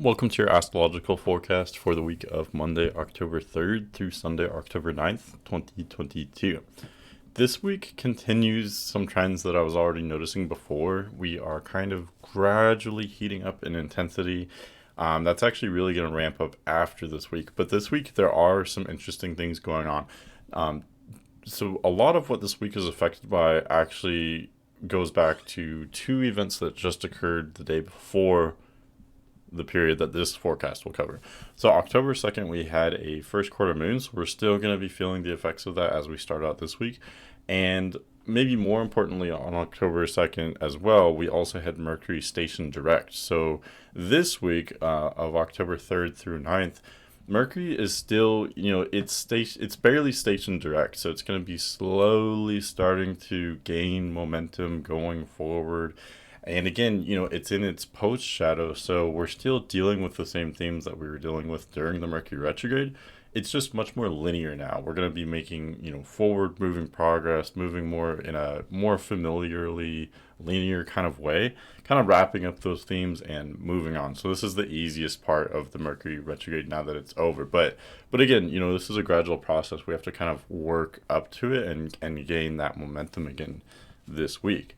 Welcome to your astrological forecast for the week of Monday, October 3rd through Sunday, October 9th, 2022. This week continues some trends that I was already noticing before. We are kind of gradually heating up in intensity. That's actually really going to ramp up after this week. But this week, there are some interesting things going on. Um, so, a lot of what this week is affected by actually goes back to two events that just occurred the day before the period that this forecast will cover. So October 2nd, we had a first quarter moon, so we're still going to be feeling the effects of that as we start out this week. And maybe more importantly, on October 2nd as well, we also had Mercury station direct. So this week of October 3rd through 9th, Mercury is still, it's barely stationed direct, so it's going to be slowly starting to gain momentum going forward. And again, it's in its post shadow, so we're still dealing with the same themes that we were dealing with during the Mercury retrograde. It's just much more linear now. We're going to be making, forward moving progress, moving more in a more familiarly linear kind of way, kind of wrapping up those themes and moving on. So this is the easiest part of the Mercury retrograde now that it's over. But again, this is a gradual process. We have to kind of work up to it and gain that momentum again this week.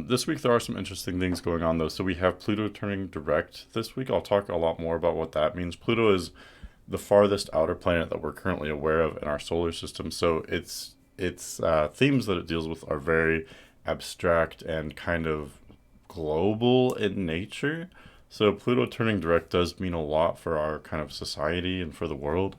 This week there are some interesting things going on though. So we have Pluto turning direct this week. I'll talk a lot more about what that means. Pluto is the farthest outer planet that we're currently aware of in our solar system. So its themes that it deals with are very abstract and kind of global in nature. So Pluto turning direct does mean a lot for our kind of society and for the world.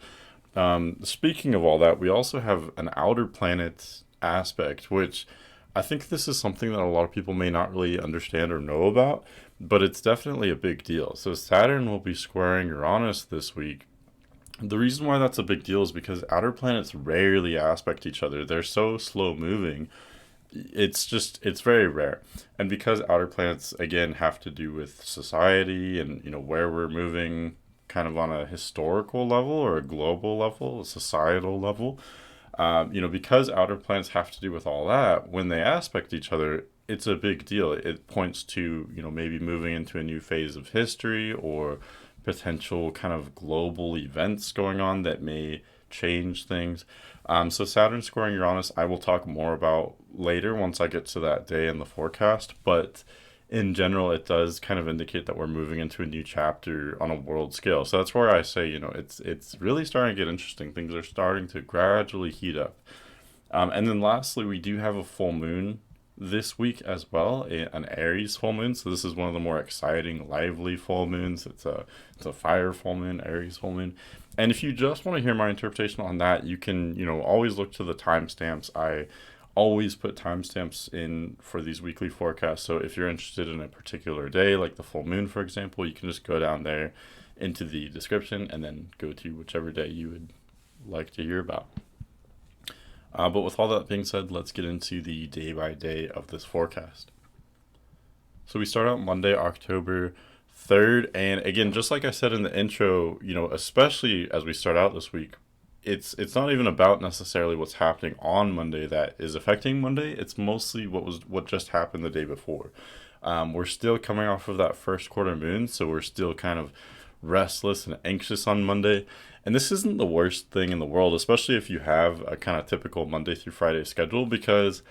Speaking of all that, we also have an outer planet aspect, which I think this is something that a lot of people may not really understand or know about, but it's definitely a big deal. So Saturn will be squaring Uranus this week. The reason why that's a big deal is because outer planets rarely aspect each other. They're so slow moving. It's very rare. And because outer planets again have to do with society and where we're moving kind of on a historical level or a global level, a societal level, because outer planets have to do with all that, when they aspect each other, it's a big deal. It points to, maybe moving into a new phase of history or potential kind of global events going on that may change things. So Saturn squaring Uranus, I will talk more about later once I get to that day in the forecast. But in general, it does kind of indicate that we're moving into a new chapter on a world scale. So that's where I say, it's really starting to get interesting. Things are starting to gradually heat up. And then lastly, we do have a full moon this week as well, an Aries full moon. So this is one of the more exciting, lively full moons. It's a fire full moon, Aries full moon. And if you just want to hear my interpretation on that, you can, always look to the timestamps. I always put timestamps in for these weekly forecasts. So if you're interested in a particular day, like the full moon, for example, you can just go down there into the description and then go to whichever day you would like to hear about. But with all that being said, let's get into the day by day of this forecast. So we start out Monday, October 3rd. And again, just like I said in the intro, especially as we start out this week, it's not even about necessarily what's happening on Monday that is affecting Monday. It's mostly what just happened the day before. We're still coming off of that first quarter moon, so we're still kind of restless and anxious on Monday. And this isn't the worst thing in the world, especially if you have a kind of typical Monday through Friday schedule, because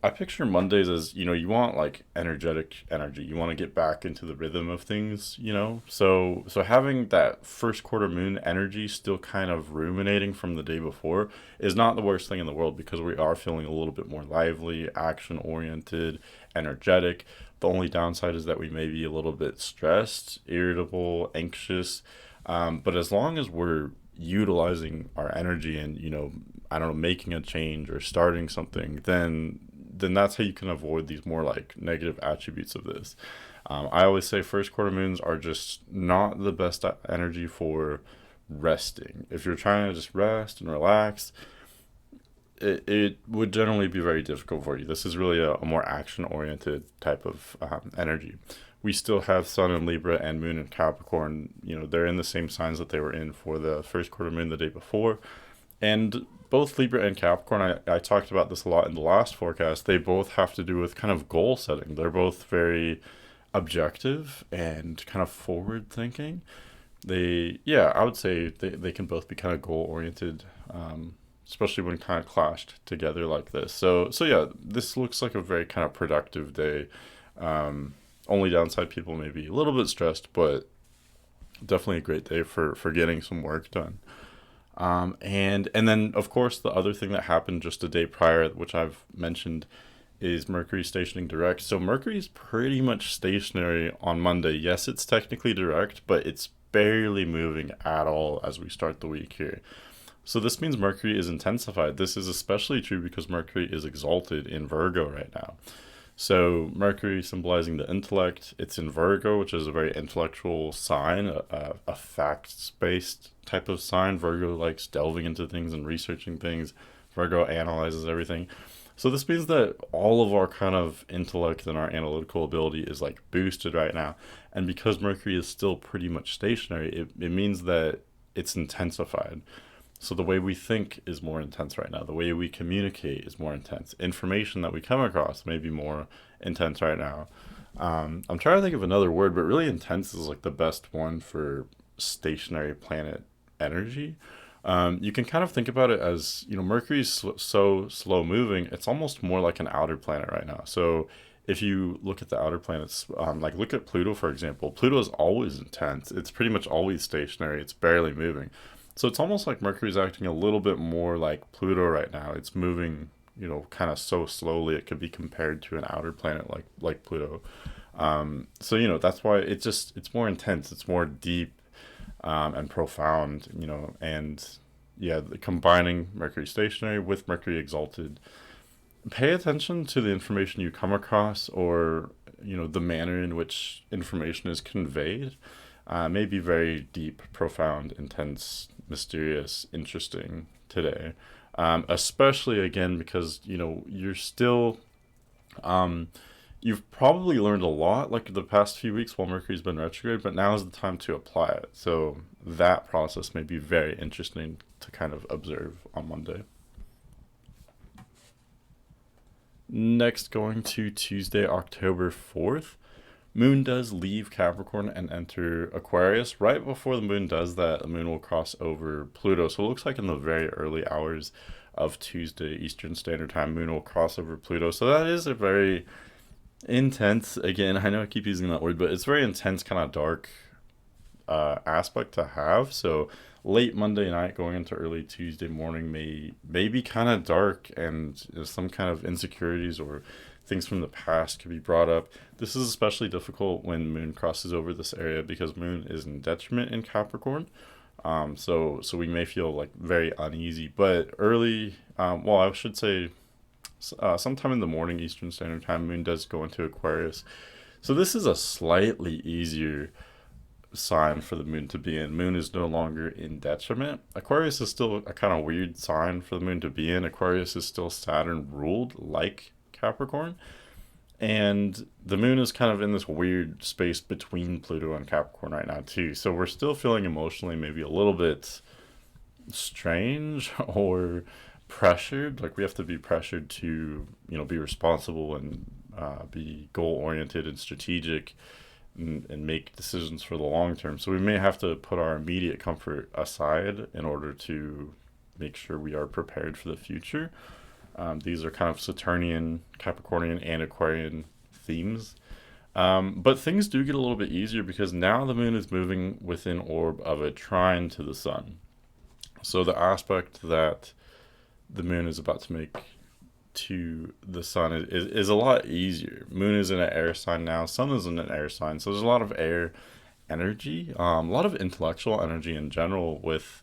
I picture Mondays as, you want like energetic energy. You want to get back into the rhythm of things, So having that first quarter moon energy still kind of ruminating from the day before is not the worst thing in the world, because we are feeling a little bit more lively, action oriented, energetic. The only downside is that we may be a little bit stressed, irritable, anxious. But as long as we're utilizing our energy and, I don't know, making a change or starting something, then that's how you can avoid these more like negative attributes of this. I always say first quarter moons are just not the best energy for resting. If you're trying to just rest and relax, it would generally be very difficult for you. This is really a more action-oriented type of energy. We still have Sun in Libra and Moon in Capricorn. They're in the same signs that they were in for the first quarter moon the day before. And both Libra and Capricorn, I talked about this a lot in the last forecast, they both have to do with kind of goal setting. They're both very objective and kind of forward thinking. Yeah, I would say they can both be kind of goal oriented, especially when kind of clashed together like this. So yeah, this looks like a very kind of productive day. Only downside, people may be a little bit stressed, but definitely a great day for getting some work done. And then of course the other thing that happened just a day prior, which I've mentioned, is Mercury stationing direct. So Mercury's pretty much stationary on Monday. Yes, it's technically direct, but it's barely moving at all as we start the week here. So this means Mercury is intensified. This is especially true because Mercury is exalted in Virgo right now. So Mercury symbolizing the intellect, it's in Virgo, which is a very intellectual sign, a facts-based type of sign. Virgo likes delving into things and researching things. Virgo analyzes everything. So this means that all of our kind of intellect and our analytical ability is like boosted right now. And because Mercury is still pretty much stationary, it means that it's intensified. So the way we think is more intense right now. The way we communicate is more intense. Information that we come across may be more intense right now. I'm trying to think of another word, but really intense is like the best one for stationary planet energy. You can kind of think about it as, Mercury's so slow moving, it's almost more like an outer planet right now. So if you look at the outer planets, like look at Pluto, for example, Pluto is always intense. It's pretty much always stationary. It's barely moving. So it's almost like Mercury's acting a little bit more like Pluto right now. It's moving, kind of so slowly. It could be compared to an outer planet like Pluto. So that's why it's more intense. It's more deep, and profound. And yeah, combining Mercury stationary with Mercury exalted. Pay attention to the information you come across, or the manner in which information is conveyed. May be very deep, profound, intense, mysterious, interesting today. Especially again because you're still, you've probably learned a lot like the past few weeks while Mercury's been retrograde, but now is the time to apply it. So that process may be very interesting to kind of observe on Monday. Next, going to Tuesday, October 4th. Moon does leave Capricorn and enter Aquarius. Right before the moon does that, the moon will cross over Pluto. So it looks like in the very early hours of Tuesday, Eastern Standard Time, moon will cross over Pluto. So that is a very intense, again, I know I keep using that word, but it's very intense, kind of dark aspect to have. So late Monday night going into early Tuesday morning may be kind of dark, and some kind of insecurities or things from the past could be brought up. This is especially difficult when moon crosses over this area because moon is in detriment in Capricorn. So we may feel like very uneasy, but early, well, I should say sometime in the morning Eastern Standard Time, moon does go into Aquarius. So this is a slightly easier sign for the moon to be in. Moon is no longer in detriment. Aquarius is still a kind of weird sign for the moon to be in. Aquarius is still Saturn ruled like Capricorn. And the moon is kind of in this weird space between Pluto and Capricorn right now too. So we're still feeling emotionally maybe a little bit strange or pressured. Like we have to be pressured to, be responsible and be goal oriented and strategic, and make decisions for the long term. So we may have to put our immediate comfort aside in order to make sure we are prepared for the future. These are kind of Saturnian, Capricornian, and Aquarian themes. But things do get a little bit easier because now the moon is moving within orb of a trine to the sun. So the aspect that the moon is about to make to the sun is a lot easier. Moon is in an air sign now. Sun is in an air sign. So there's a lot of air energy, a lot of intellectual energy in general with,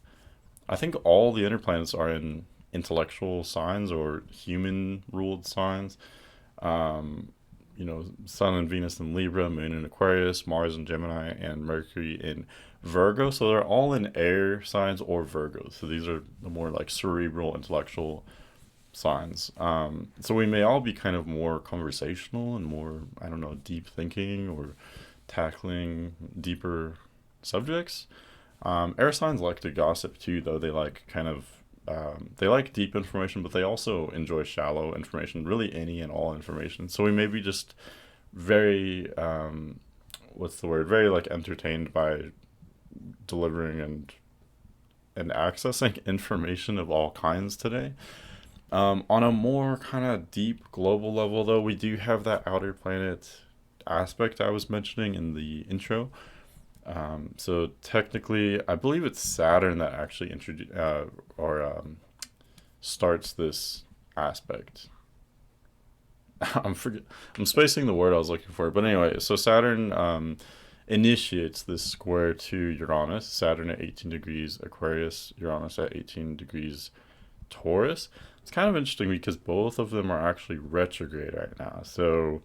I think all the inner planets are in intellectual signs or human ruled signs. Sun and Venus in Libra, moon in Aquarius, Mars in Gemini, and Mercury in Virgo. So they're all in air signs or Virgo. So these are the more like cerebral, intellectual signs. So we may all be kind of more conversational and more, I don't know, deep thinking or tackling deeper subjects. Air signs like to gossip too, though. They like kind of they like deep information, but they also enjoy shallow information, really any and all information. So we may be just very what's the word? Very like entertained by delivering and accessing information of all kinds today. On a more kind of deep global level, though, we do have that outer planet aspect I was mentioning in the intro. So technically, I believe it's Saturn that actually starts this aspect. I'm forget I'm spacing the word I was looking for, but anyway, so Saturn initiates this square to Uranus. Saturn at 18 degrees Aquarius, Uranus at 18 degrees Taurus. It's kind of interesting because both of them are actually retrograde right now. So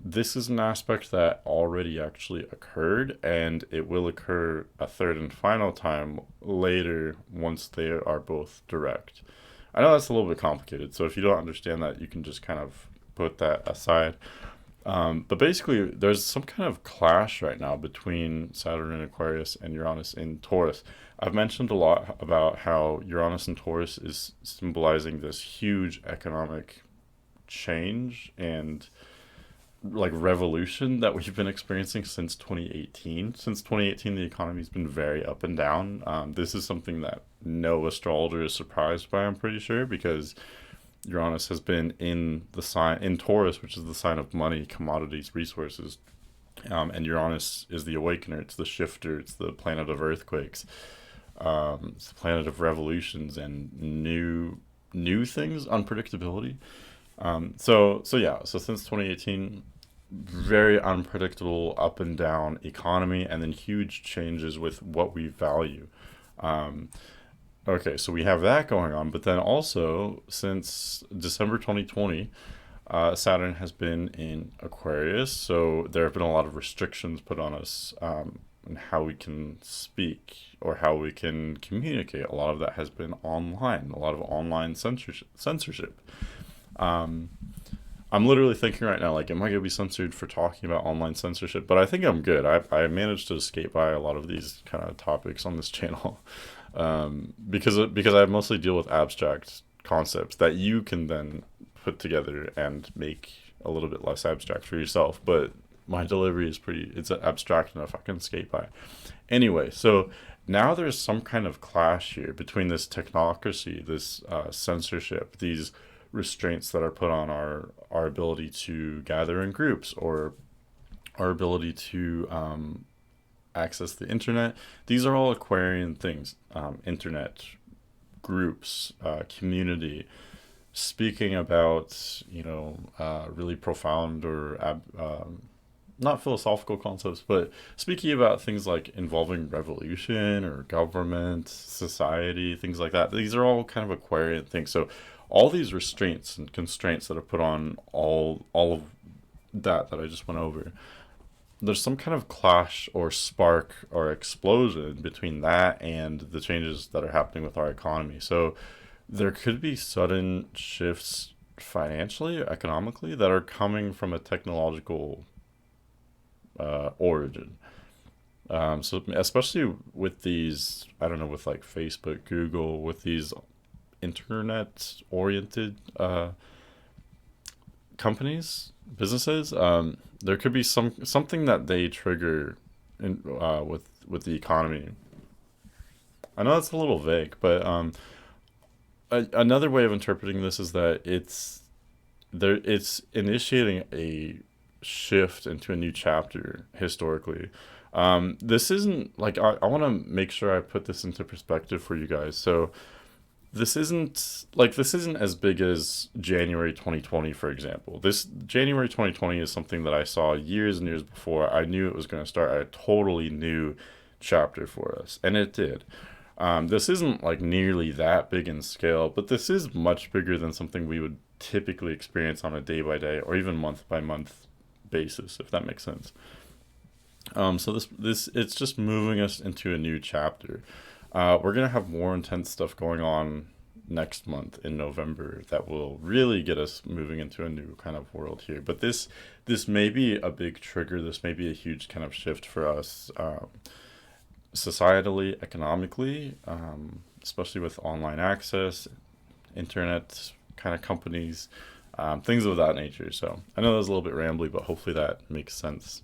this is an aspect that already actually occurred, and it will occur a third and final time later once they are both direct. I know that's a little bit complicated, so if you don't understand that, you can just kind of put that aside. But basically, there's some kind of clash right now between Saturn in Aquarius and Uranus in Taurus. I've mentioned a lot about how Uranus in Taurus is symbolizing this huge economic change and like revolution that we've been experiencing since 2018. Since 2018, the economy's been very up and down. This is something that no astrologer is surprised by, I'm pretty sure, because Uranus has been in the sign in Taurus, which is the sign of money, commodities, resources. And Uranus is the awakener. It's the shifter. It's the planet of earthquakes. It's the planet of revolutions and new things, unpredictability. So yeah. So since 2018, very unpredictable up and down economy, and then huge changes with what we value. Um, Okay, so we have that going on, but then also since December 2020, Saturn has been in Aquarius, so there have been a lot of restrictions put on us on how we can speak or how we can communicate. A lot of that has been online, a lot of online censorship. Um, I'm literally thinking right now, like, am I going to be censored for talking about online censorship? But I think I'm good. I managed to escape by a lot of these kind of topics on this channel. Because I mostly deal with abstract concepts that you can then put together and make a little bit less abstract for yourself. But my delivery is it's abstract enough I can skate by. Anyway, so now there's some kind of clash here between this technocracy, this censorship, these restraints that are put on our ability to gather in groups or our ability to access the internet. These are all Aquarian things. Internet, groups, community, speaking about, really profound or not philosophical concepts, but speaking about things like involving revolution or government, society, things like that. These are all kind of Aquarian things. So all these restraints and constraints that are put on all of that I just went over, there's some kind of clash or spark or explosion between that and the changes that are happening with our economy. So there could be sudden shifts financially or economically that are coming from a technological origin. So especially with these, I don't know, with like Facebook, Google, with these internet oriented companies, businesses, there could be something that they trigger with the economy. I know that's a little vague, but another way of interpreting this is that it's initiating a shift into a new chapter historically. This isn't like I want to make sure I put this into perspective for you guys. So this isn't as big as January 2020, for example. This January 2020 is something that I saw years and years before. I knew it was going to start a totally new chapter for us, and it did. This isn't like nearly that big in scale, but this is much bigger than something we would typically experience on a day by day or even month by month basis, if that makes sense. So this it's just moving us into a new chapter. We're gonna have more intense stuff going on next month in November that will really get us moving into a new kind of world here. But this may be a big trigger. This may be a huge kind of shift for us, societally, economically, especially with online access, internet kind of companies, things of that nature. So I know that was a little bit rambly, but hopefully that makes sense.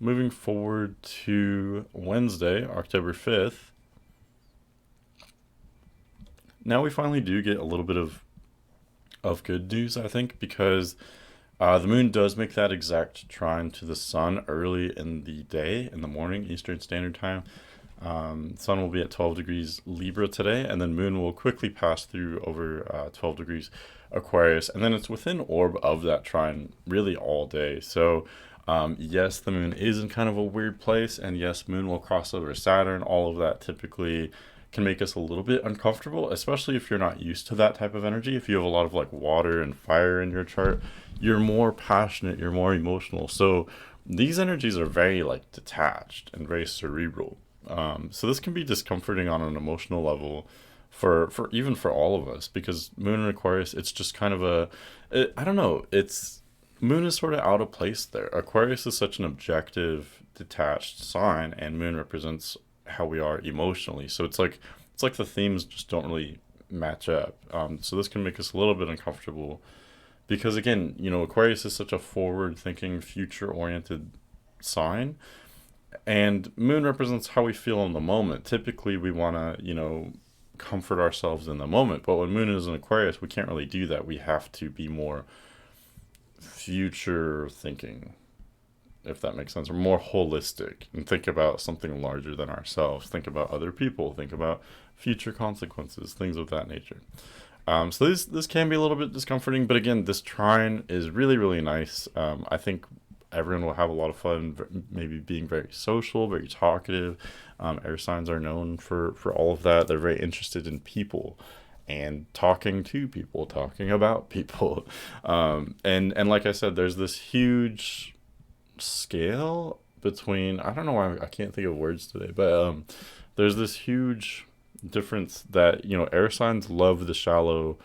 moving forward to Wednesday, October 5th, now we finally do get a little bit of good news, I think, because the moon does make that exact trine to the sun early in the day, in the morning, Eastern Standard Time. Sun will be at 12 degrees Libra today, and then moon will quickly pass through over 12 degrees Aquarius, and then it's within orb of that trine really all day. So, yes, the moon is in kind of a weird place, and yes, moon will cross over Saturn. All of that typically can make us a little bit uncomfortable, especially if you're not used to that type of energy. If you have a lot of like water and fire in your chart, you're more passionate, you're more emotional. So these energies are very like detached and very cerebral. So this can be discomforting on an emotional level for even for all of us, because moon in Aquarius, it's just kind of I don't know, it's moon is sort of out of place there. Aquarius is such an objective, detached sign, and moon represents how we are emotionally. So it's like the themes just don't really match up. So this can make us a little bit uncomfortable because, again, Aquarius is such a forward-thinking, future-oriented sign, and moon represents how we feel in the moment. Typically, we want to, comfort ourselves in the moment. But when moon is in Aquarius, we can't really do that. We have to be more future thinking, if that makes sense, or more holistic, and think about something larger than ourselves. Think about other people. Think about future consequences, things of that nature. So this can be a little bit discomforting, but again, this trine is really, really nice. I think everyone will have a lot of fun, maybe being very social, very talkative. Air signs are known for all of that. They're very interested in people and talking to people, talking about people. And like I said, there's this huge scale between, I don't know why I can't think of words today, but there's this huge difference that, air signs love the shallow,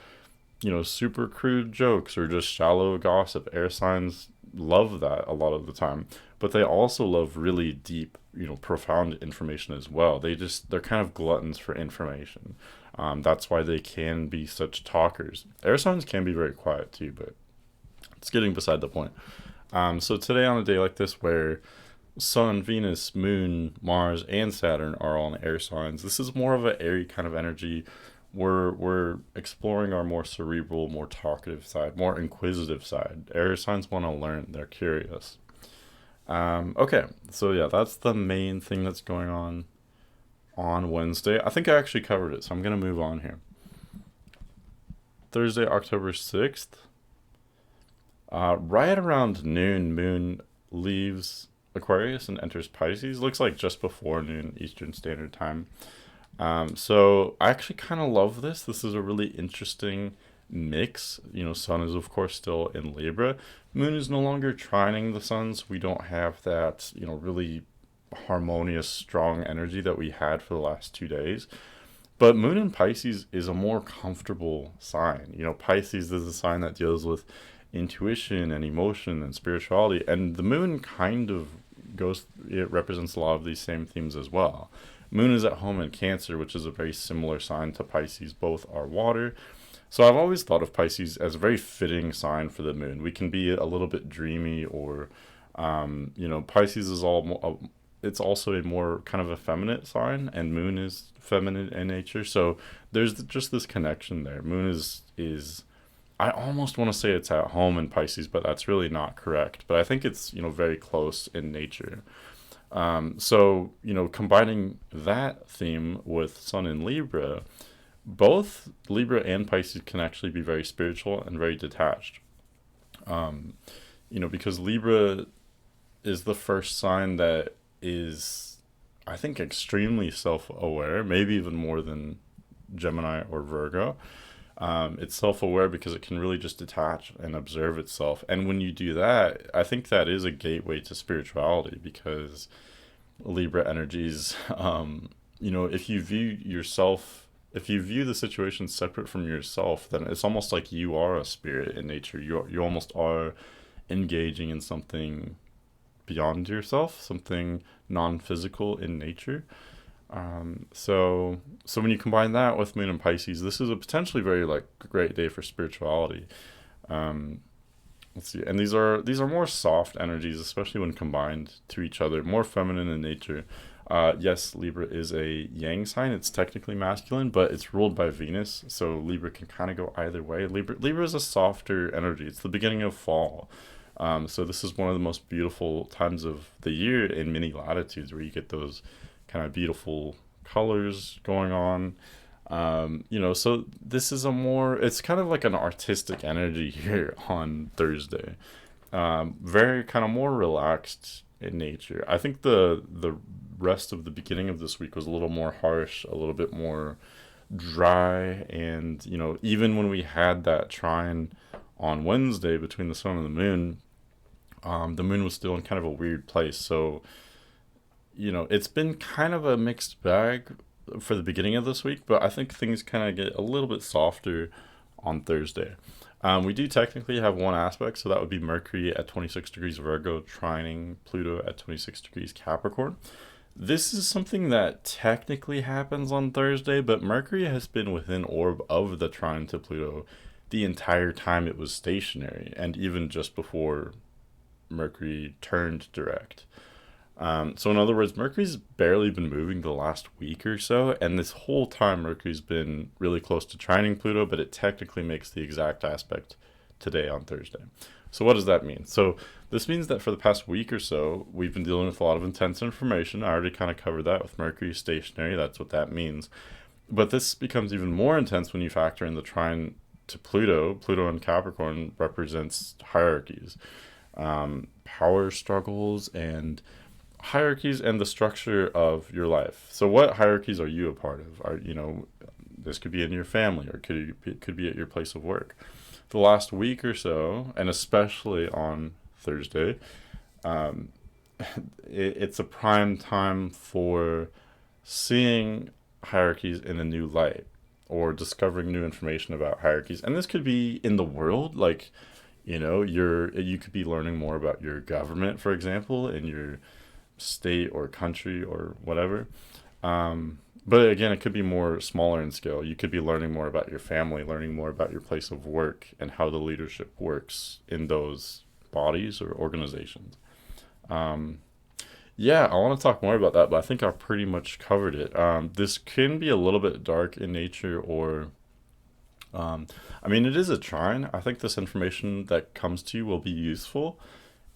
super crude jokes or just shallow gossip. Air signs love that a lot of the time, but they also love really deep, profound information as well. They're kind of gluttons for information. That's why they can be such talkers. Air signs can be very quiet too, but it's getting beside the point. So today, on a day like this where Sun, Venus, Moon, Mars, and Saturn are all in air signs, this is more of an airy kind of energy. We're exploring our more cerebral, more talkative side, more inquisitive side. Air signs want to learn. They're curious. Okay, so yeah, that's the main thing that's going on Wednesday. I think I actually covered it, so I'm going to move on here. Thursday, October 6th. Right around noon, moon leaves Aquarius and enters Pisces. Looks like just before noon Eastern Standard Time. So I actually kind of love this. This is a really interesting mix. Sun is of course still in Libra. Moon is no longer trining the sun, so we don't have that, really harmonious, strong energy that we had for the last 2 days. But moon in Pisces is a more comfortable sign. Pisces is a sign that deals with intuition and emotion and spirituality, and the moon kind of it represents a lot of these same themes as well. Moon is at home in Cancer, which is a very similar sign to Pisces. Both are water. So I've always thought of Pisces as a very fitting sign for the moon. We can be a little bit dreamy, or Pisces is it's also a more kind of effeminate sign, and moon is feminine in nature. So there's just this connection there. Moon is I almost want to say it's at home in Pisces, but that's really not correct. But I think it's, very close in nature. So, combining that theme with Sun in Libra, both Libra and Pisces can actually be very spiritual and very detached. Because Libra is the first sign that is, I think, extremely self-aware, maybe even more than Gemini or Virgo. It's self-aware because it can really just detach and observe itself. And when you do that, I think that is a gateway to spirituality, because Libra energies, if you view the situation separate from yourself, then it's almost like you are a spirit in nature. You almost are engaging in something beyond yourself, something non-physical in nature. So when you combine that with Moon and Pisces, this is a potentially very great day for spirituality. let's see. And these are more soft energies, especially when combined to each other, more feminine in nature. Yes, Libra is a yang sign. It's technically masculine, but it's ruled by Venus, so Libra can kind of go either way. Libra is a softer energy. It's the beginning of fall. So this is one of the most beautiful times of the year in many latitudes, where you get those kind of beautiful colors going on. So this is it's kind of like an artistic energy here on Thursday. Very kind of more relaxed in nature. I think the rest of the beginning of this week was a little more harsh, a little bit more dry, and even when we had that trine on Wednesday between the sun and the moon was still in kind of a weird place. So it's been kind of a mixed bag for the beginning of this week, but I think things kind of get a little bit softer on Thursday. We do technically have one aspect, so that would be Mercury at 26 degrees Virgo, trining Pluto at 26 degrees Capricorn. This is something that technically happens on Thursday, but Mercury has been within orb of the trine to Pluto the entire time it was stationary, and even just before Mercury turned direct. So in other words, Mercury's barely been moving the last week or so, and this whole time Mercury's been really close to trining Pluto, but it technically makes the exact aspect today on Thursday. So what does that mean? So this means that for the past week or so, we've been dealing with a lot of intense information. I already kind of covered that with Mercury stationary. That's what that means. But this becomes even more intense when you factor in the trine to Pluto. Pluto in Capricorn represents hierarchies, power struggles, and hierarchies and the structure of your life. So what hierarchies are you a part of? This could be in your family, or could be at your place of work. The last week or so, and especially on Thursday, um, it's a prime time for seeing hierarchies in a new light, or discovering new information about hierarchies. And this could be in the world, like you could be learning more about your government, for example, in your state or country or whatever. But again, it could be more smaller in scale. You could be learning more about your family, learning more about your place of work, and how the leadership works in those bodies or organizations. Um, yeah, I want to talk more about that, but I think I pretty much covered it. This can be a little bit dark in nature, or I mean, it is a trine. I think this information that comes to you will be useful,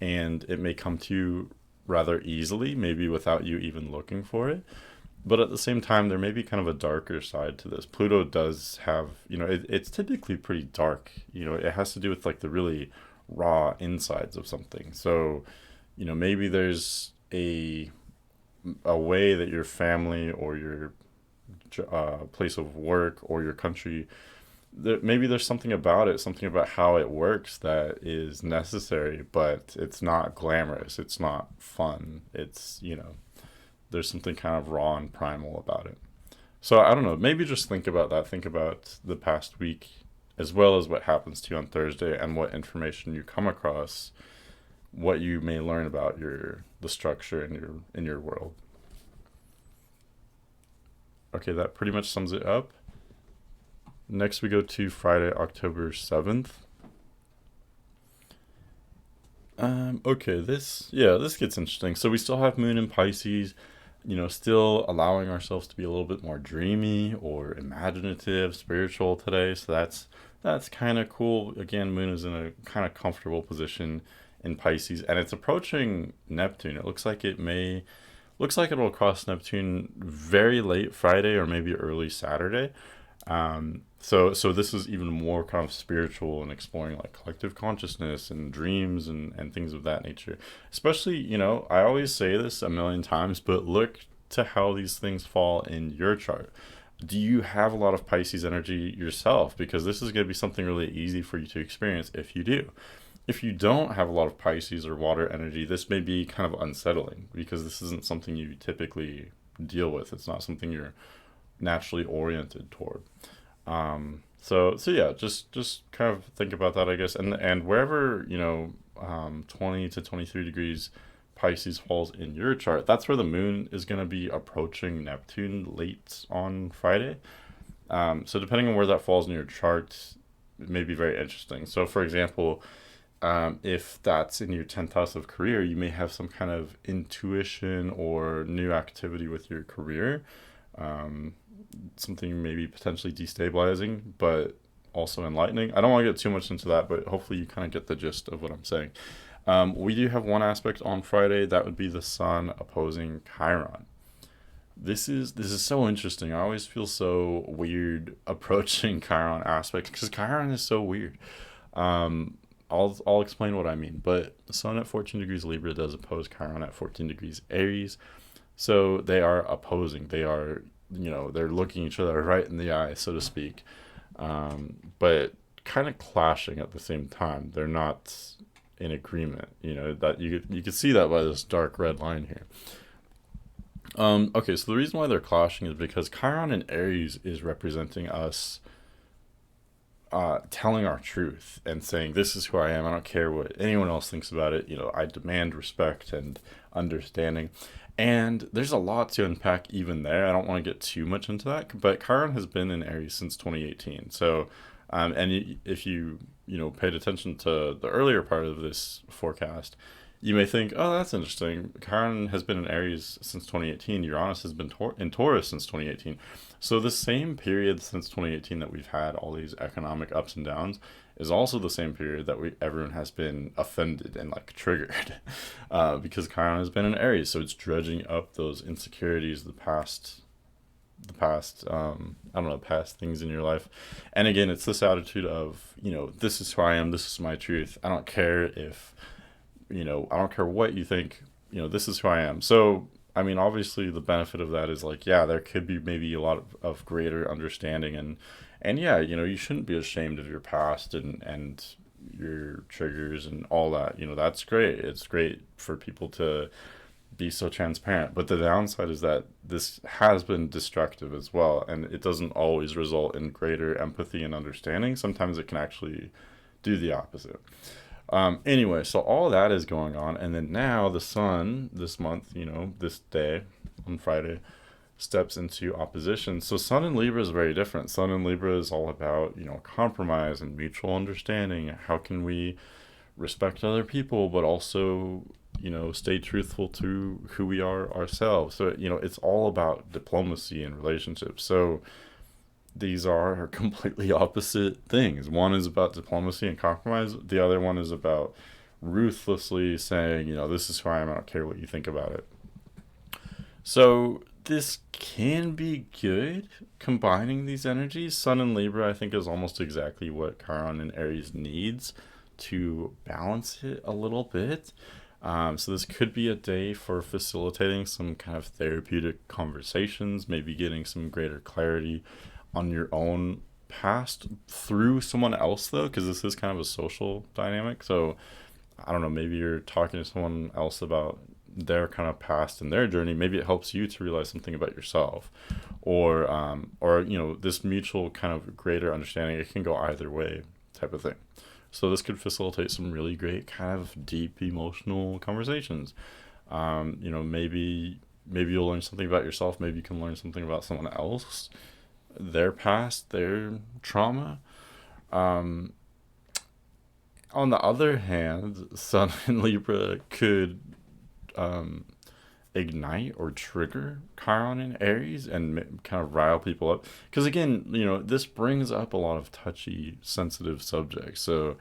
and it may come to you rather easily, maybe without you even looking for it. But at the same time, there may be kind of a darker side to this. Pluto does have, it's typically pretty dark. It has to do with like the really raw insides of something. So, maybe there's a way that your family, or your place of work, or your country, maybe there's something about it, something about how it works that is necessary, but it's not glamorous. It's not fun. There's something kind of raw and primal about it. So I don't know. Maybe just think about that. Think about the past week, as well as what happens to you on Thursday, and what information you come across, what you may learn about the structure in your world. Okay, that pretty much sums it up. Next, we go to Friday, October 7th. Okay, this gets interesting. So we still have Moon in Pisces, still allowing ourselves to be a little bit more dreamy or imaginative, spiritual today. So that's kind of cool. Again, Moon is in a kind of comfortable position in Pisces, and it's approaching Neptune. It looks like it'll cross Neptune very late Friday, or maybe early Saturday. So this is even more kind of spiritual, and exploring like collective consciousness and dreams, and things of that nature. Especially, I always say this a million times, but look to how these things fall in your chart. Do you have a lot of Pisces energy yourself? Because this is going to be something really easy for you to experience if you do. If you don't have a lot of Pisces or water energy, this may be kind of unsettling, because this isn't something you typically deal with. It's not something you're naturally oriented toward. So yeah, just kind of think about that, I guess. And wherever, 20 to 23 degrees Pisces falls in your chart, that's where the moon is going to be approaching Neptune late on Friday. So depending on where that falls in your chart, it may be very interesting. So for example, If that's in your 10th house of career, you may have some kind of intuition or new activity with your career. Um, Something maybe potentially destabilizing, but also enlightening. I don't want to get too much into that, but hopefully you kind of get the gist of what I'm saying. We do have one aspect on Friday that would be the Sun opposing Chiron. This is so interesting. I always feel so weird approaching Chiron aspects because Chiron is so weird. I'll explain what I mean. But the Sun at 14 degrees Libra does oppose Chiron at 14 degrees Aries, so they are opposing. They are, they're looking each other right in the eye, so to speak, but kind of clashing at the same time. They're not in agreement. That you could see that by this dark red line here. Okay, so the reason why they're clashing is because Chiron in Aries is representing us telling our truth and saying, this is who I am. I don't care what anyone else thinks about it. I demand respect and understanding. And there's a lot to unpack even there. I don't want to get too much into that, but Chiron has been in Aries since 2018. So, if you paid attention to the earlier part of this forecast, you may think, oh, that's interesting. Chiron has been in Aries since 2018. Uranus has been in Taurus since 2018. So the same period since 2018 that we've had all these economic ups and downs is also the same period that everyone has been offended and like triggered, because Chiron has been in Aries. So it's dredging up those insecurities, I don't know, past things in your life. And again, it's this attitude of, this is who I am. This is my truth. I don't care if I don't care what you think, this is who I am. So, I mean, obviously the benefit of that is like, yeah, there could be maybe a lot of greater understanding and yeah, you shouldn't be ashamed of your past and your triggers and all that. That's great. It's great for people to be so transparent. But the downside is that this has been destructive as well, and it doesn't always result in greater empathy and understanding. Sometimes it can actually do the opposite. Anyway, so all that is going on, and then now the Sun this month, this day on Friday, steps into opposition. So Sun in Libra is very different. Sun in Libra is all about, compromise and mutual understanding. How can we respect other people, but also, stay truthful to who we are ourselves? So, it's all about diplomacy and relationships. So these are completely opposite things. One is about diplomacy and compromise. The other one is about ruthlessly saying, this is who I am. I don't care what you think about it. So this can be good, combining these energies. Sun in Libra, I think, is almost exactly what Chiron in Aries needs to balance it a little bit. So this could be a day for facilitating some kind of therapeutic conversations, maybe getting some greater clarity on your own past through someone else, though, because this is kind of a social dynamic. So I don't know, maybe you're talking to someone else about their kind of past and their journey. Maybe it helps you to realize something about yourself, or this mutual kind of greater understanding. It can go either way, type of thing. So this could facilitate some really great kind of deep emotional conversations. Maybe you'll learn something about yourself. Maybe you can learn something about someone else, their past, their trauma. On the other hand, Sun in Libra could ignite or trigger Chiron in Aries and kind of rile people up. Because again, this brings up a lot of touchy, sensitive subjects. So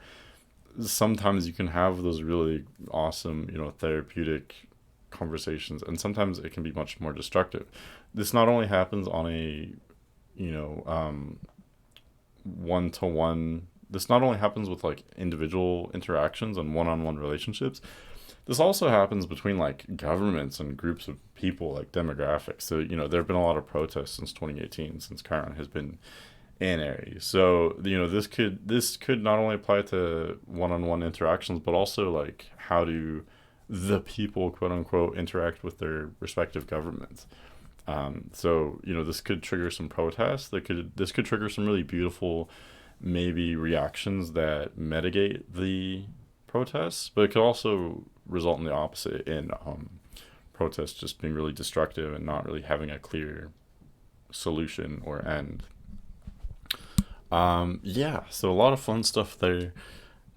sometimes you can have those really awesome, therapeutic conversations, and sometimes it can be much more destructive. This not only happens on a one-to-one. This not only happens with like individual interactions and one-on-one relationships. This also happens between like governments and groups of people, like demographics. So there have been a lot of protests since 2018, since Chiron has been in Aries. So this could not only apply to one-on-one interactions, but also like how do the people, quote unquote, interact with their respective governments. So this could trigger some protests. This could trigger some really beautiful, maybe reactions that mitigate the protests, but it could also result in the opposite, in protests just being really destructive and not really having a clear solution or end. So a lot of fun stuff there.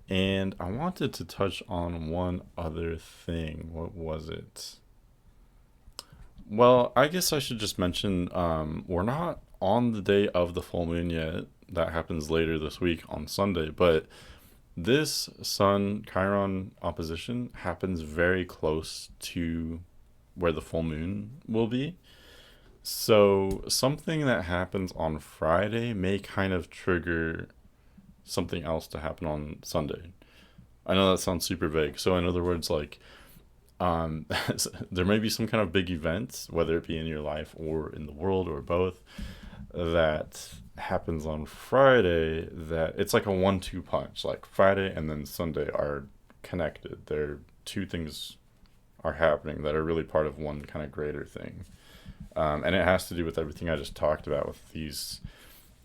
And I wanted to touch on one other thing. What was it? Well, I guess I should just mention we're not on the day of the full moon yet. That happens later this week on Sunday. But this Sun Chiron opposition happens very close to where the full moon will be. So something that happens on Friday may kind of trigger something else to happen on Sunday. I know that sounds super vague. So in other words, like um, there may be some kind of big event, whether it be in your life or in the world or both, that happens on Friday that it's like a 1-2 punch. Like Friday and then Sunday are connected. They're two things are happening that are really part of one kind of greater thing. And it has to do with everything I just talked about with these,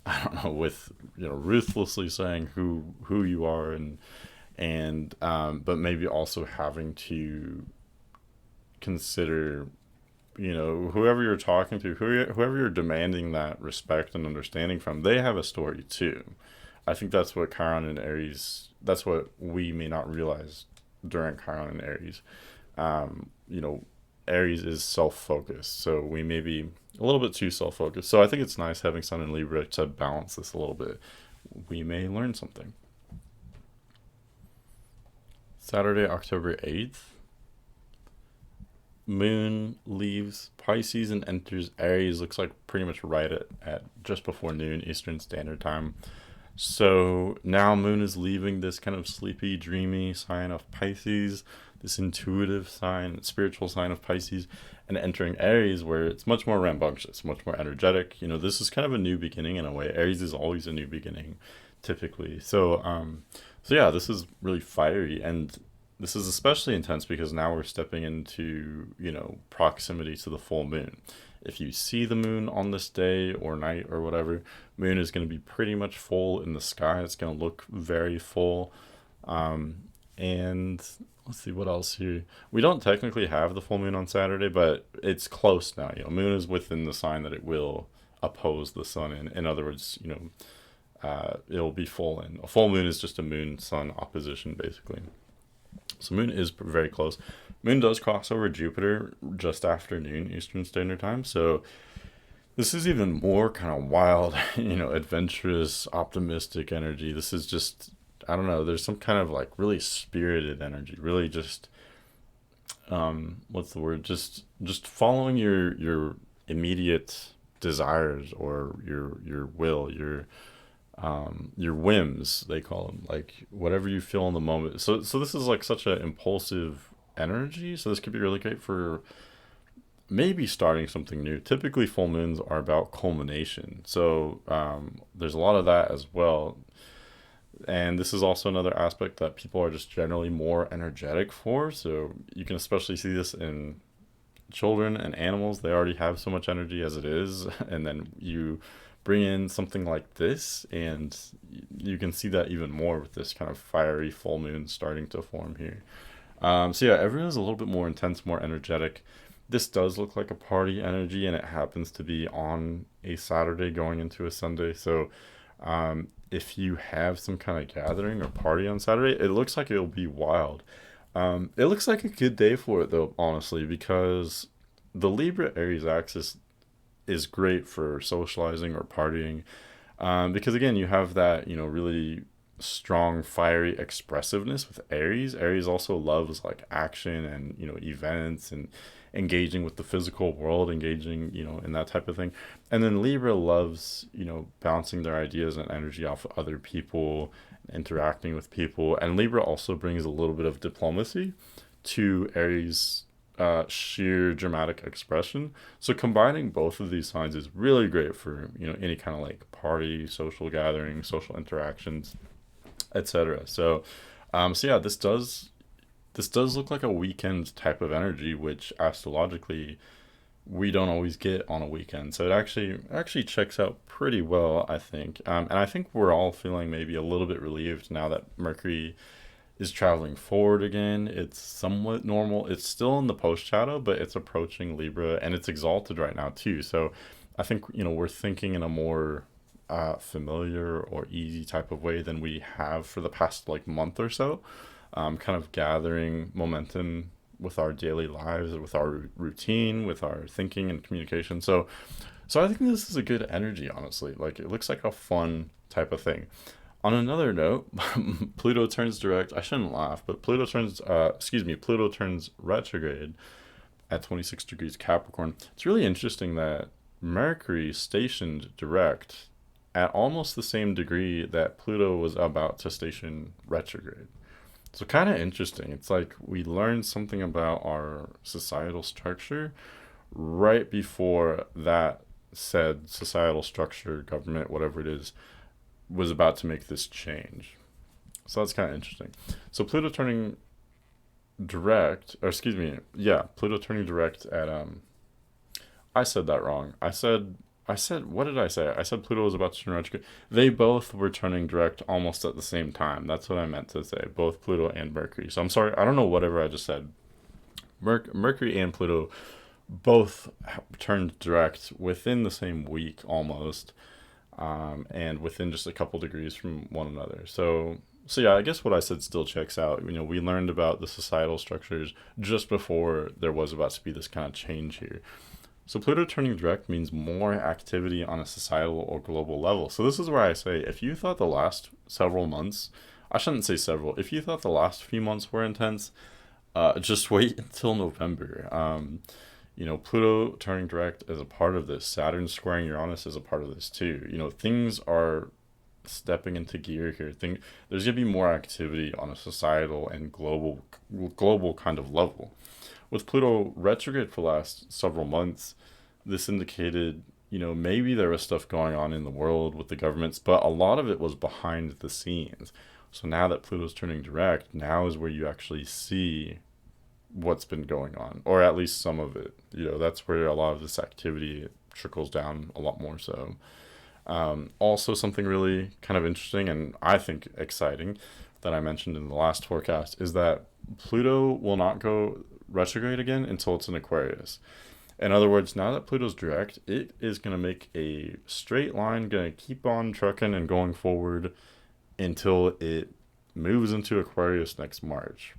I don't know, with ruthlessly saying who you are and but maybe also having to consider whoever you're talking to, whoever you're demanding that respect and understanding from, they have a story too. I think that's what Chiron and Aries, that's what we may not realize during Chiron and Aries. You know, Aries is self-focused, so we may be a little bit too self-focused. So I think it's nice having Sun in Libra to balance this a little bit. We may learn something. Saturday, October 8th, Moon leaves Pisces and enters Aries. Looks like pretty much right at just before noon Eastern Standard Time. So now Moon is leaving this kind of sleepy, dreamy sign of Pisces, this intuitive sign, spiritual sign of Pisces, and entering Aries, where it's much more rambunctious, much more energetic. This is kind of a new beginning in a way. Aries is always a new beginning, typically. So yeah, this is really fiery, and this is especially intense because now we're stepping into proximity to the full moon. If you see the moon on this day or night or whatever, moon is going to be pretty much full in the sky. It's going to look very full. And let's see what else here. We don't technically have the full moon on Saturday, but it's close now. Moon is within the sign that it will oppose the sun in. In other words, it'll be full in. A full moon is just a moon sun opposition, basically. So moon is very close. Moon does cross over Jupiter just after noon Eastern Standard Time. So this is even more kind of wild, adventurous, optimistic energy. This is just, I don't know, there's some kind of like really spirited energy, really just what's the word? Just following your immediate desires or your will, your whims, they call them, like whatever you feel in the moment. So this is like such an impulsive energy. So this could be really great for maybe starting something new. Typically full moons are about culmination, so there's a lot of that as well. And this is also another aspect that people are just generally more energetic for. So you can especially see this in children and animals. They already have so much energy as it is, and then you bring in something like this and you can see that even more with this kind of fiery full moon starting to form here. So yeah, everyone's a little bit more intense, more energetic. This does look like a party energy, and it happens to be on a Saturday going into a Sunday. So if you have some kind of gathering or party on Saturday, it looks like it'll be wild. It looks like a good day for it though, honestly, because the Libra Aries axis is great for socializing or partying. Because again, you have that, really strong, fiery expressiveness with Aries. Aries also loves like action and, events and engaging with the physical world, engaging, in that type of thing. And then Libra loves, bouncing their ideas and energy off of other people, interacting with people. And Libra also brings a little bit of diplomacy to Aries' sheer dramatic expression. So combining both of these signs is really great for, any kind of like party, social gathering, social interactions, etc. So yeah, this does look like a weekend type of energy, which astrologically we don't always get on a weekend. So it actually checks out pretty well, I think. And I think we're all feeling maybe a little bit relieved now that Mercury is traveling forward again. It's somewhat normal. It's still in the post shadow, but it's approaching Libra and it's exalted right now too. So I think, we're thinking in a more familiar or easy type of way than we have for the past like month or so, kind of gathering momentum with our daily lives, with our routine, with our thinking and communication. So I think this is a good energy, honestly. Like, it looks like a fun type of thing. On another note, Pluto turns direct. I shouldn't laugh, but Pluto turns retrograde at 26 degrees Capricorn. It's really interesting that Mercury stationed direct at almost the same degree that Pluto was about to station retrograde. So kind of interesting. It's like we learned something about our societal structure right before that said societal structure, government, whatever it is, was about to make this change. So that's kind of interesting. So Pluto turning direct, or excuse me, yeah, Pluto turning direct at I said that wrong. I said what did I say? I said Pluto was about to turn retrograde. They both were turning direct almost at the same time. That's what I meant to say. Both Pluto and Mercury. So I'm sorry. I don't know whatever I just said. Mercury and Pluto both turned direct within the same week almost, and within just a couple degrees from one another. So yeah, I guess what I said still checks out. We learned about the societal structures just before there was about to be this kind of change here. So Pluto turning direct means more activity on a societal or global level. So this is where I say, if you thought the last several months, I shouldn't say several, if you thought the last few months were intense, just wait until November. Pluto turning direct is a part of this. Saturn squaring Uranus is a part of this too. Things are stepping into gear here. There's gonna be more activity on a societal and global kind of level. With Pluto retrograde for the last several months, this indicated, maybe there was stuff going on in the world with the governments, but a lot of it was behind the scenes. So now that Pluto's turning direct, now is where you actually see what's been going on, or at least some of it. That's where a lot of this activity trickles down a lot more so. Also, something really kind of interesting and I think exciting that I mentioned in the last forecast is that Pluto will not go retrograde again until it's in Aquarius. In other words, now that Pluto's direct, it is going to make a straight line, going to keep on trucking and going forward until it moves into Aquarius next March.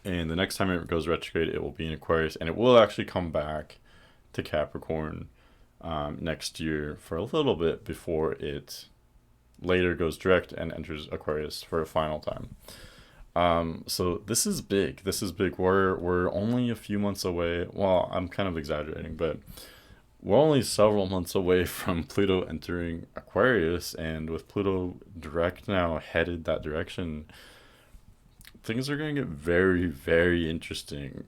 And the next time it goes retrograde, it will be in Aquarius, and it will actually come back to Capricorn next year for a little bit before it later goes direct and enters Aquarius for a final time. So this is big. This is big. We're only a few months away. Well, I'm kind of exaggerating, but we're only several months away from Pluto entering Aquarius, and with Pluto direct now headed that direction, things are going to get very, very interesting.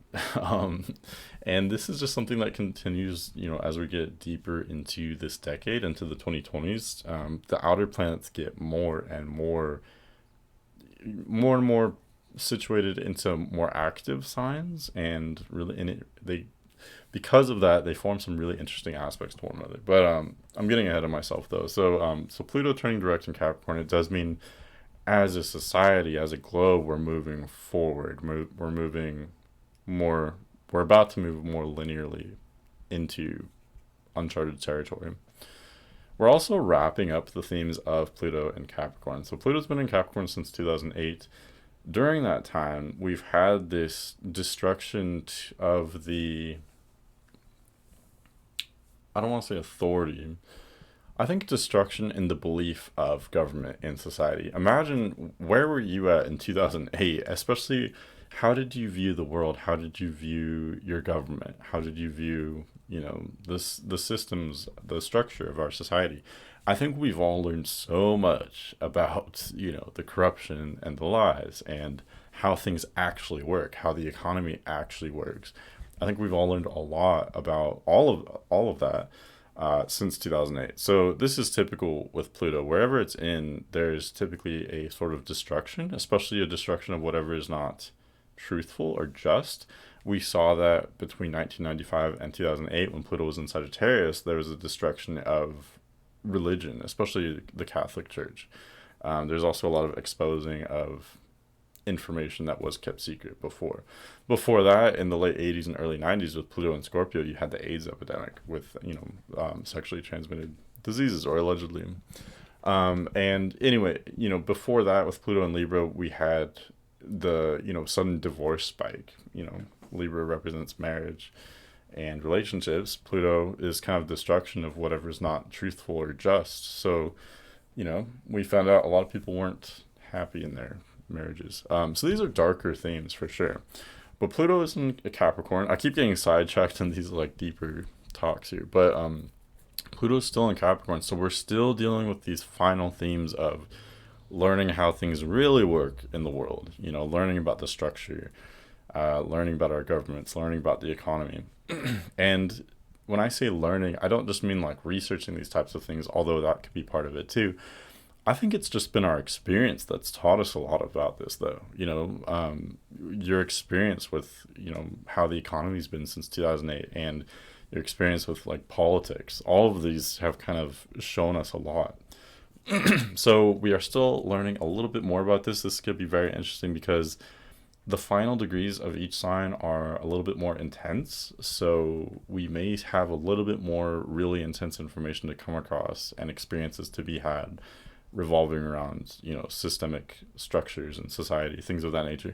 And this is just something that continues, as we get deeper into this decade, into the 2020s. The outer planets get more and more situated into more active signs, and really, because of that, they form some really interesting aspects to one another. But I'm getting ahead of myself though. So Pluto turning direct in Capricorn, it does mean, as a society, as a globe, we're moving forward. We're moving more. We're about to move more linearly into uncharted territory. We're also wrapping up the themes of Pluto and Capricorn. So Pluto's been in Capricorn since 2008. During that time, we've had this destruction of the, I don't want to say authority, I think destruction in the belief of government in society. Imagine, where were you at in 2008? Especially, how did you view the world? How did you view your government? How did you view, the systems, the structure of our society? I think we've all learned so much about, the corruption and the lies and how things actually work, how the economy actually works. I think we've all learned a lot about all of that since 2008. So this is typical with Pluto. Wherever it's in, there's typically a sort of destruction, especially a destruction of whatever is not truthful or just. We saw that between 1995 and 2008, when Pluto was in Sagittarius, there was a destruction of religion, especially the Catholic Church. There's also a lot of exposing of information that was kept secret before. Before that, in the late 80s and early 90s, with Pluto and Scorpio, you had the AIDS epidemic with, sexually transmitted diseases, or allegedly. And anyway, before that, with Pluto and Libra, we had the, sudden divorce spike. Libra represents marriage and relationships. Pluto is kind of destruction of whatever's not truthful or just. So, we found out a lot of people weren't happy in their marriages. So these are darker themes for sure. But Pluto is in a Capricorn. I keep getting sidetracked in these like deeper talks here, but Pluto's still in Capricorn, so we're still dealing with these final themes of learning how things really work in the world. Learning about the structure, learning about our governments, learning about the economy. And when I say learning, I don't just mean like researching these types of things, although that could be part of it too. I think it's just been our experience that's taught us a lot about this, though. Your experience with, how the economy's been since 2008, and your experience with like politics, all of these have kind of shown us a lot. So we are still learning a little bit more about this. This could be very interesting because the final degrees of each sign are a little bit more intense. So we may have a little bit more really intense information to come across and experiences to be had revolving around, systemic structures and society, things of that nature.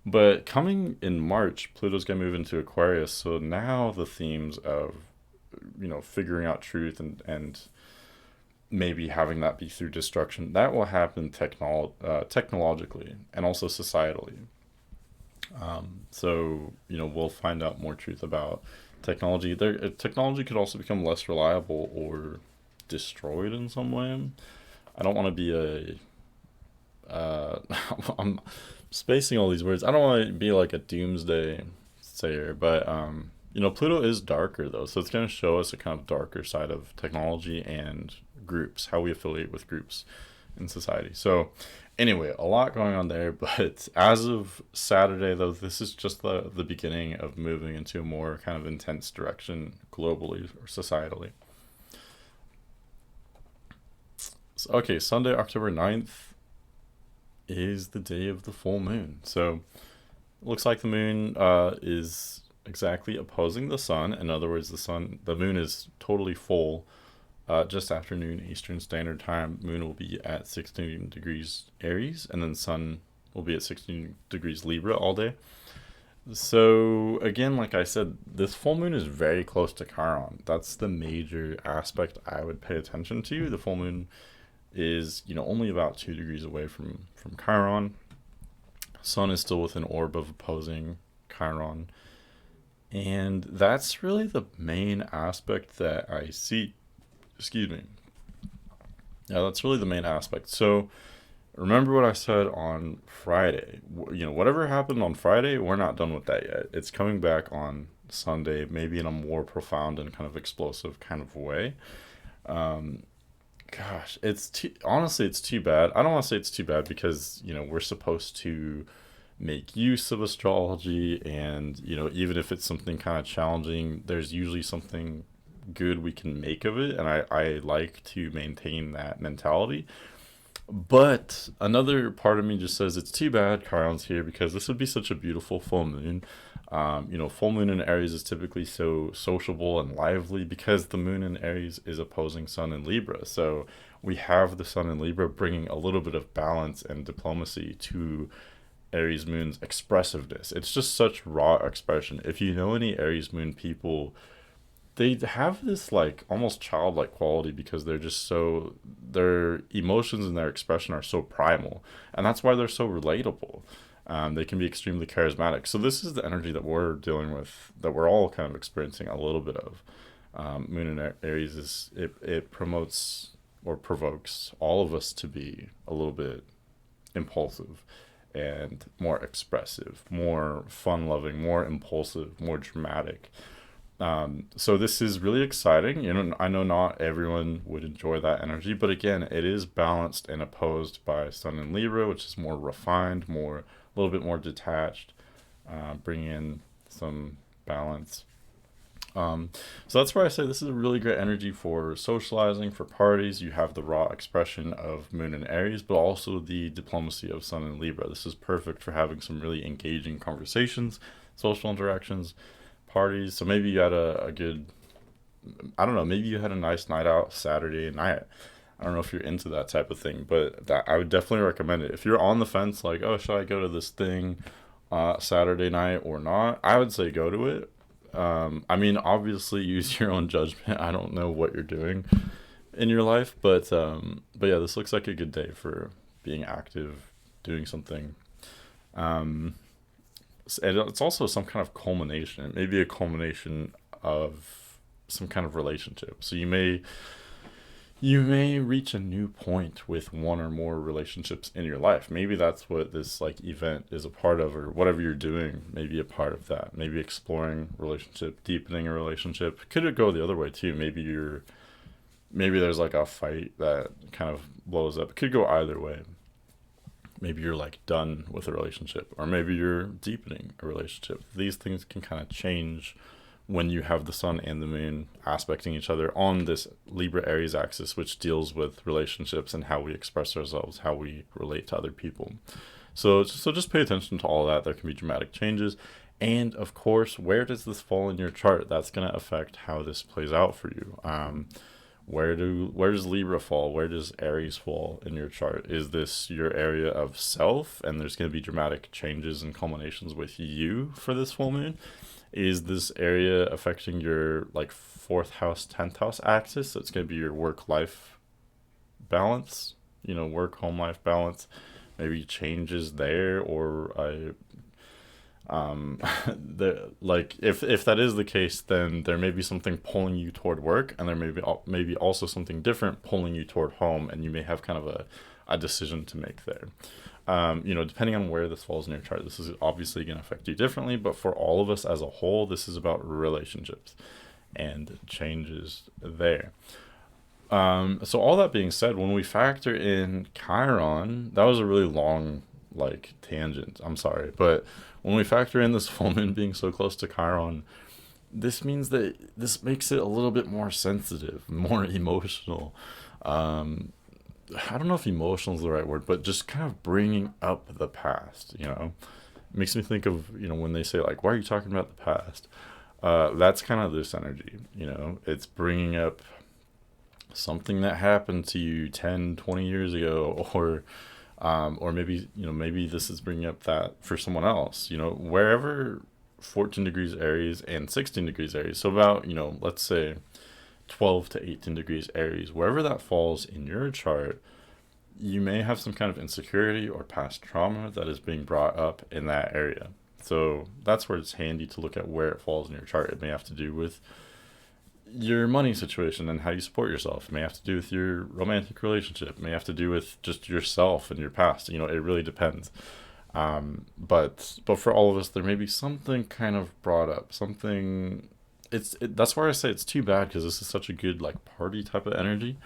But coming in March, Pluto's going to move into Aquarius. So now the themes of, figuring out truth and maybe having that be through destruction, that will happen technologically and also societally. So, we'll find out more truth about technology. Technology could also become less reliable or destroyed in some way. I don't want to be I'm spacing all these words. I don't want to be like a doomsday sayer, but, Pluto is darker though. So it's going to show us a kind of darker side of technology and groups, how we affiliate with groups in society. So anyway, a lot going on there, but as of Saturday though, this is just the beginning of moving into a more kind of intense direction globally or societally. Okay, Sunday, October 9th is the day of the full moon. So it looks like the moon is exactly opposing the sun. In other words, the moon is totally full just after noon Eastern Standard Time. Moon will be at 16 degrees Aries, and then sun will be at 16 degrees Libra all day. So again, like I said, this full moon is very close to Chiron. That's the major aspect I would pay attention to. The full moon is, only about 2 degrees away from Chiron. Sun is still with an orb of opposing Chiron. And that's really the main aspect that I see. Excuse me. Yeah, that's really the main aspect. So remember what I said on Friday. Whatever happened on Friday, we're not done with that yet. It's coming back on Sunday, maybe in a more profound and kind of explosive kind of way. Gosh, honestly, it's too bad. I don't want to say it's too bad because, we're supposed to make use of astrology, and, even if it's something kind of challenging, there's usually something good we can make of it, and I like to maintain that mentality. But another part of me just says it's too bad Chiron's here because this would be such a beautiful full moon. Full moon in Aries is typically so sociable and lively because the moon in Aries is opposing sun in Libra. So we have the sun in Libra bringing a little bit of balance and diplomacy to Aries moon's expressiveness. It's just such raw expression. If you know any Aries moon people, they have this like almost childlike quality because their emotions and their expression are so primal, and that's why they're so relatable. They can be extremely charismatic. So this is the energy that we're dealing with, that we're all kind of experiencing a little bit of. Moon in Aries it promotes or provokes all of us to be a little bit impulsive and more expressive, more fun-loving, more impulsive, more dramatic. So this is really exciting. I know not everyone would enjoy that energy, but again, it is balanced and opposed by Sun in Libra, which is more refined, a little bit more detached, bringing in some balance. So that's why I say this is a really great energy for socializing, for parties. You have the raw expression of Moon in Aries, but also the diplomacy of Sun in Libra. This is perfect for having some really engaging conversations, social interactions, parties. So maybe you had a good I don't know, maybe you had a nice night out Saturday night. I don't know if you're into that type of thing, but that I would definitely recommend it. If you're on the fence, like, oh, should I go to this thing Saturday night or not? I would say go to it. I mean, obviously, use your own judgment. I don't know what you're doing in your life, but yeah, this looks like a good day for being active, doing something. Um, and it's also some kind of culmination. It may be a culmination of some kind of relationship. So you may reach a new point with one or more relationships in your life. Maybe that's what this like event is a part of, or whatever you're doing may be a part of that. Maybe exploring relationship, deepening a relationship. Could it go the other way too? Maybe there's like a fight that kind of blows up. It could go either way. Maybe you're like done with a relationship, or maybe you're deepening a relationship. These things can kind of change when you have the sun and the moon aspecting each other on this Libra Aries axis, which deals with relationships and how we express ourselves, how we relate to other people. So just pay attention to all that. There can be dramatic changes. And of course, where does this fall in your chart? That's going to affect how this plays out for you. Where does Libra fall? Where does Aries fall in your chart? Is this your area of self, and there's going to be dramatic changes and culminations with you for this full moon? Is this area affecting your like fourth house, 10th house axis? So it's going to be your work life balance, work home life balance. Maybe changes there, or like if that is the case, then there may be something pulling you toward work, and there maybe also something different pulling you toward home, and you may have kind of a decision to make there. Depending on where this falls in your chart, this is obviously going to affect you differently, but for all of us as a whole, this is about relationships and changes there. So all that being said, when we factor in Chiron, that was a really long like tangent. I'm sorry, but when we factor in this full moon being so close to Chiron, this means that this makes it a little bit more sensitive, more emotional. I don't know if emotional is the right word, but just kind of bringing up the past. It makes me think of when they say like, "Why are you talking about the past?" That's kind of this energy. It's bringing up something that happened to you 10, 20 years ago, or maybe this is bringing up that for someone else, wherever 14 degrees Aries and 16 degrees Aries. So about, let's say 12 to 18 degrees Aries, wherever that falls in your chart, you may have some kind of insecurity or past trauma that is being brought up in that area. So that's where it's handy to look at where it falls in your chart. It may have to do with your money situation and how you support yourself. It may have to do with your romantic relationship. It may have to do with just yourself and your past. It really depends. But for all of us, there may be something kind of brought up. Something. That's why I say it's too bad, because this is such a good like party type of energy.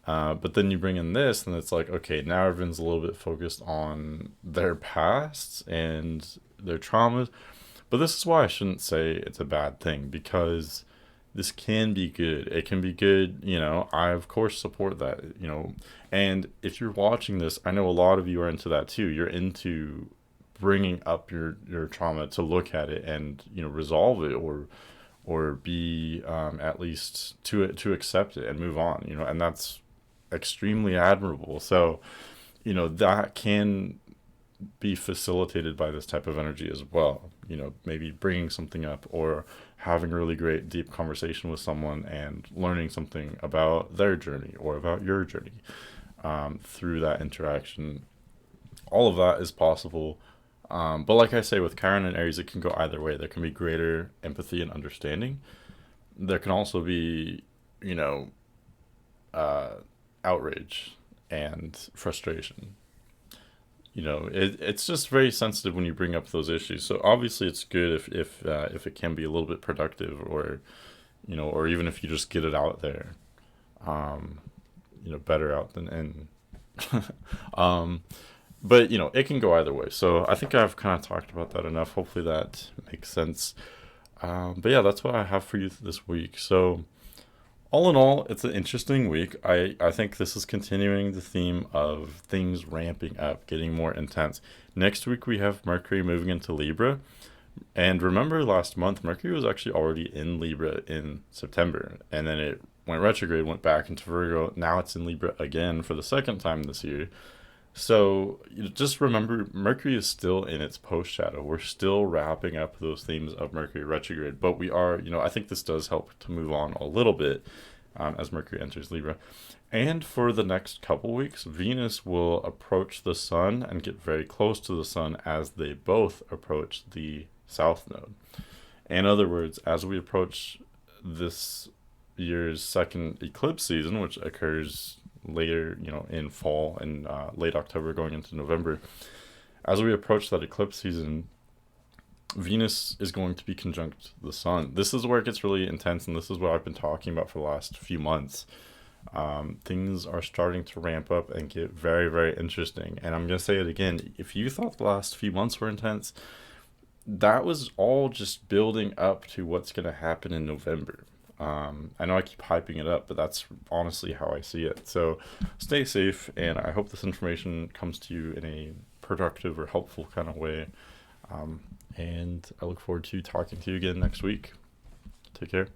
But then you bring in this, and it's like, okay, now everyone's a little bit focused on their past and their traumas. But this is why I shouldn't say it's a bad thing, because this can be good. It can be good, I of course support that, and if you're watching this, I know a lot of you are into that too. You're into bringing up your trauma to look at it and, resolve it, or be at least to accept it and move on, and that's extremely admirable. So, that can be facilitated by this type of energy as well. Maybe bringing something up, or having a really great deep conversation with someone and learning something about their journey or about your journey through that interaction. All of that is possible. But like I say, with Chiron and Aries, it can go either way. There can be greater empathy and understanding. There can also be, outrage and frustration. It's just very sensitive when you bring up those issues. So obviously it's good if it can be a little bit productive, or or even if you just get it out there, better out than in. But it can go either way. So I think I've kind of talked about that enough. Hopefully that makes sense. But yeah, that's what I have for you this week. So all in all, it's an interesting week. I think this is continuing the theme of things ramping up, getting more intense. Next week we have Mercury moving into Libra, And remember last month, Mercury was actually already in Libra in September, and then it went retrograde, went back into Virgo. Now it's in Libra again for the second time this year. So just remember, Mercury is still in its post shadow. We're still wrapping up those themes of Mercury retrograde, but we are, I think this does help to move on a little bit as Mercury enters Libra. And for the next couple weeks, Venus will approach the Sun and get very close to the Sun as they both approach the South Node. In other words, as we approach this year's second eclipse season, which occurs later, in fall and late October going into November, as we approach that eclipse season, Venus is going to be conjunct the Sun. This is where it gets really intense, and this is what I've been talking about for the last few months. Things are starting to ramp up and get very, very interesting. And I'm going to say it again. If you thought the last few months were intense, that was all just building up to what's going to happen in November. I know I keep hyping it up, but that's honestly how I see it. So stay safe, and I hope this information comes to you in a productive or helpful kind of way. And I look forward to talking to you again next week. Take care.